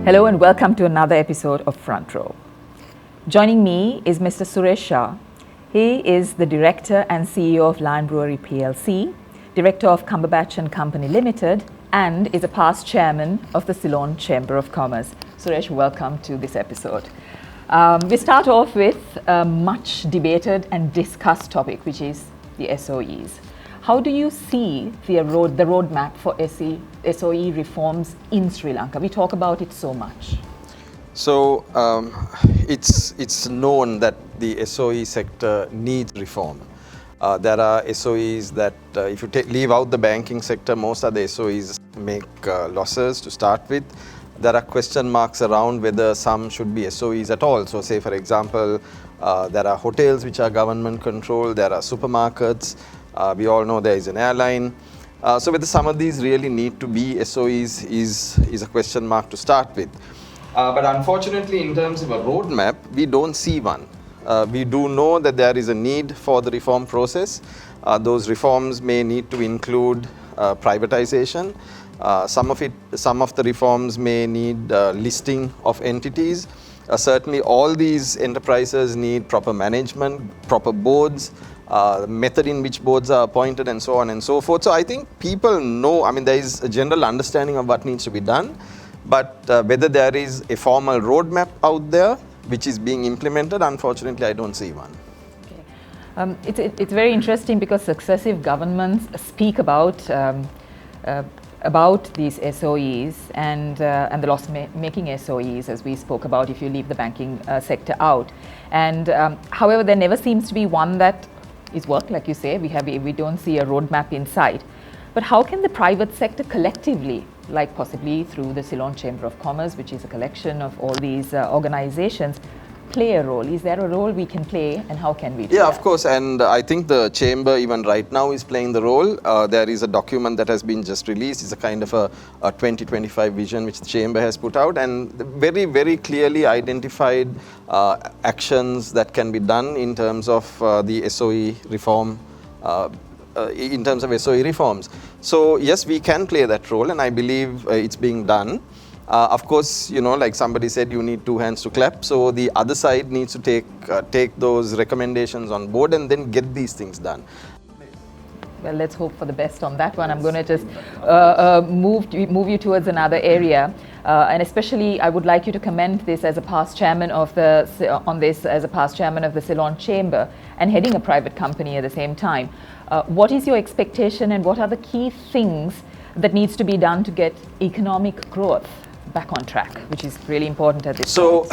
Hello and welcome to another episode of Front Row. Joining me is Mr. Suresh Shah. He is the Director and CEO of Lion Brewery PLC, Director of Cumberbatch and Company Limited, and is a past Chairman of the Ceylon Chamber of Commerce. Suresh, welcome to this episode. We start off with a much debated and discussed topic, which is the SOEs. How do you see the roadmap for SOE reforms in Sri Lanka? We talk about it so much. So it's known that the SOE sector needs reform. There are SOEs that, if you leave out the banking sector, most of the SOEs make losses to start with. There are question marks around whether some should be SOEs at all. So say, for example, there are hotels which are government controlled, there are supermarkets, we all know there is an airline. So whether some of these really need to be SOEs is a question mark to start with. But unfortunately, in terms of a roadmap, we don't see one. We do know that there is a need for the reform process. Those reforms may need to include privatization. Some of the reforms may need listing of entities. Certainly all these enterprises need proper management, proper boards, method in which boards are appointed, and so on and so forth. So I think people know, there is a general understanding of what needs to be done, but whether there is a formal roadmap out there which is being implemented, unfortunately I don't see one. Okay. It's very interesting because successive governments speak about these SOEs and the loss-making SOEs, as we spoke about if you leave the banking sector out. And however, there never seems to be one that is worked, like you say. We don't see a roadmap in sight. But how can the private sector collectively, like possibly through the Ceylon Chamber of Commerce, which is a collection of all these organizations, play a role? Is there a role we can play, and how can we do that? Yeah, of course, and I think the chamber even right now is playing the role. There is a document that has been just released. It's a kind of a 2025 vision which the chamber has put out, and very, very clearly identified actions that can be done in terms of the SOE reform, in terms of SOE reforms. So yes, we can play that role, and I believe it's being done. Of course, like somebody said, you need two hands to clap. So the other side needs to take those recommendations on board and then get these things done. Well, let's hope for the best on that one. I'm going to just move you towards another area, and especially I would like you to comment this as a past chairman of the Ceylon Chamber and heading a private company at the same time. What is your expectation, and what are the key things that needs to be done to get economic growth back on track, which is really important at this point?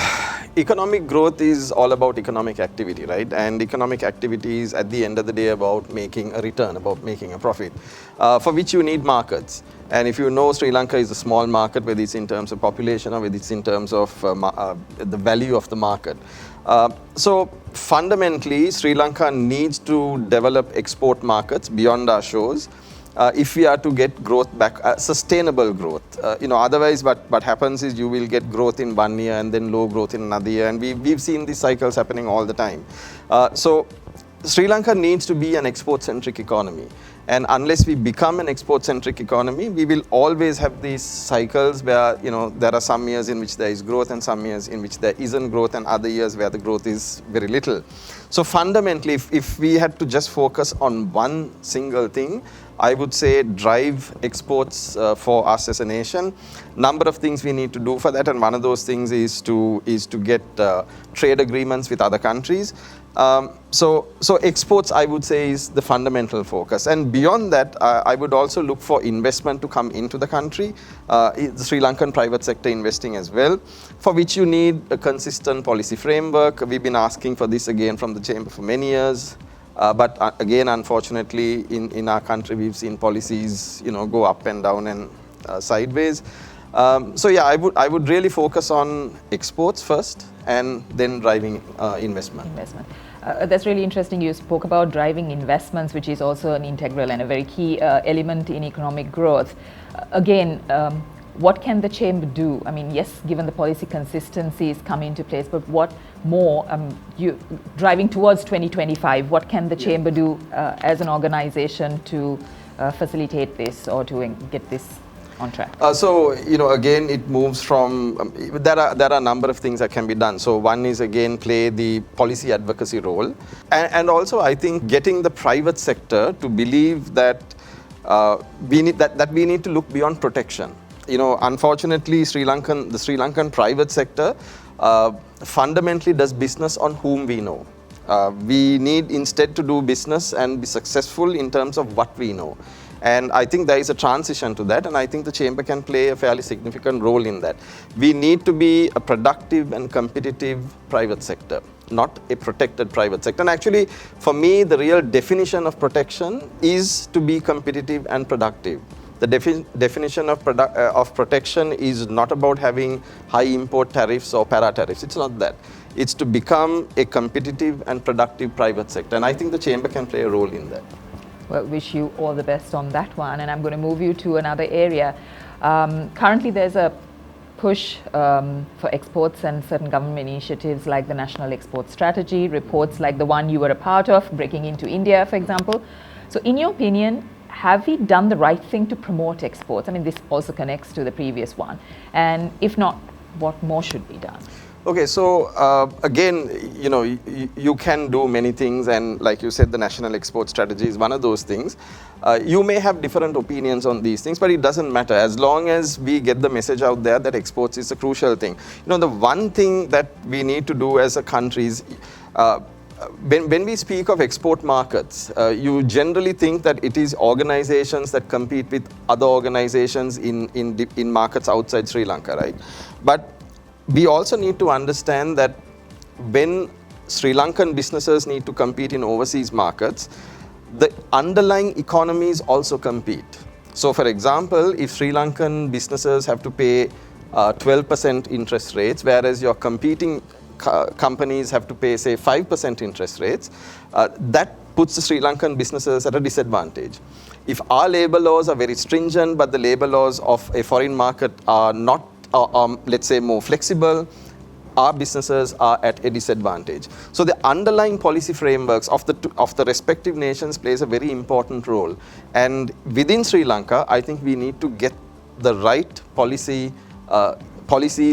Economic growth is all about economic activity, right? And economic activity is at the end of the day about making a return, about making a profit, for which you need markets. And if you know, Sri Lanka is a small market, whether it's in terms of population or whether it's in terms of the value of the market. So fundamentally, Sri Lanka needs to develop export markets beyond our shores. If we are to get growth back, sustainable growth. Otherwise what happens is you will get growth in 1 year and then low growth in another year, and we've seen these cycles happening all the time. So Sri Lanka needs to be an export-centric economy, and unless we become an export-centric economy, we will always have these cycles where there are some years in which there is growth and some years in which there isn't growth, and other years where the growth is very little. So fundamentally, if we had to just focus on one single thing, I would say drive exports for us as a nation. Number of things we need to do for that, and one of those things is to get trade agreements with other countries. So exports, I would say, is the fundamental focus. And beyond that, I would also look for investment to come into the country, the Sri Lankan private sector investing as well, for which you need a consistent policy framework. We've been asking for this again from the Chamber for many years. But again, unfortunately, in our country, we've seen policies, go up and down and sideways. So yeah, I would really focus on exports first, and then driving investment. That's really interesting. You spoke about driving investments, which is also an integral and a very key element in economic growth. Again, what can the chamber do? Yes, given the policy consistencies come into place, but what more, you driving towards 2025, what can the chamber do as an organization to facilitate this or to get this on track? So, again, it moves from, there are a number of things that can be done. So one is, again, play the policy advocacy role. And also, I think getting the private sector to believe that we need to look beyond protection. Unfortunately, the Sri Lankan private sector fundamentally does business on whom we know. We need instead to do business and be successful in terms of what we know. And I think there is a transition to that, and I think the chamber can play a fairly significant role in that. We need to be a productive and competitive private sector, not a protected private sector. And actually, for me, the real definition of protection is to be competitive and productive. The definition of protection is not about having high import tariffs or para tariffs. It's not that. It's to become a competitive and productive private sector. And I think the chamber can play a role in that. Well, wish you all the best on that one. And I'm going to move you to another area. Currently, there's a push for exports and certain government initiatives like the National Export Strategy, reports like the one you were a part of, breaking into India, for example. So in your opinion, have we done the right thing to promote exports? I mean, this also connects to the previous one. And if not, what more should be done? Okay, so again, you can do many things, and like you said, the National Export Strategy is one of those things. You may have different opinions on these things, but it doesn't matter as long as we get the message out there that exports is a crucial thing. The one thing that we need to do as a country is, when we speak of export markets, you generally think that it is organizations that compete with other organizations in markets outside Sri Lanka, right? But we also need to understand that when Sri Lankan businesses need to compete in overseas markets, the underlying economies also compete. So for example, if Sri Lankan businesses have to pay 12% interest rates, whereas your competing companies have to pay, say, 5% interest rates, that puts the Sri Lankan businesses at a disadvantage. If our labor laws are very stringent, but the labor laws of a foreign market are not, let's say, more flexible, our businesses are at a disadvantage. So the underlying policy frameworks of the respective nations plays a very important role. And within Sri Lanka, I think we need to get the right policies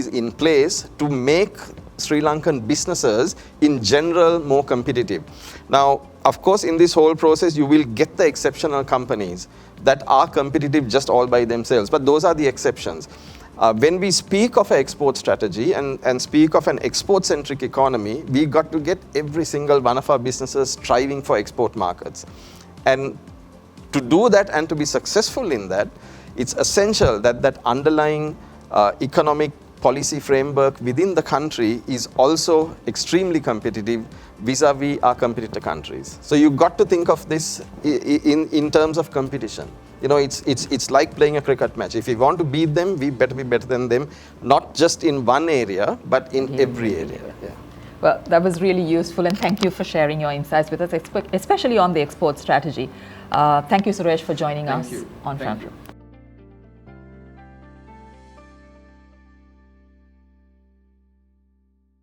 in place to make Sri Lankan businesses in general more competitive. Now, of course, in this whole process, you will get the exceptional companies that are competitive just all by themselves, but those are the exceptions. When we speak of an export strategy and speak of an export-centric economy, we got to get every single one of our businesses striving for export markets. And to do that and to be successful in that, it's essential that that underlying economic policy framework within the country is also extremely competitive vis-a-vis our competitor countries. So you've got to think of this in terms of competition. It's like playing a cricket match. If we want to beat them, we better be better than them, not just in one area, but in every area. Yeah. Well, that was really useful, and thank you for sharing your insights with us, especially on the export strategy. Thank you, Suresh, for joining us on Front Row.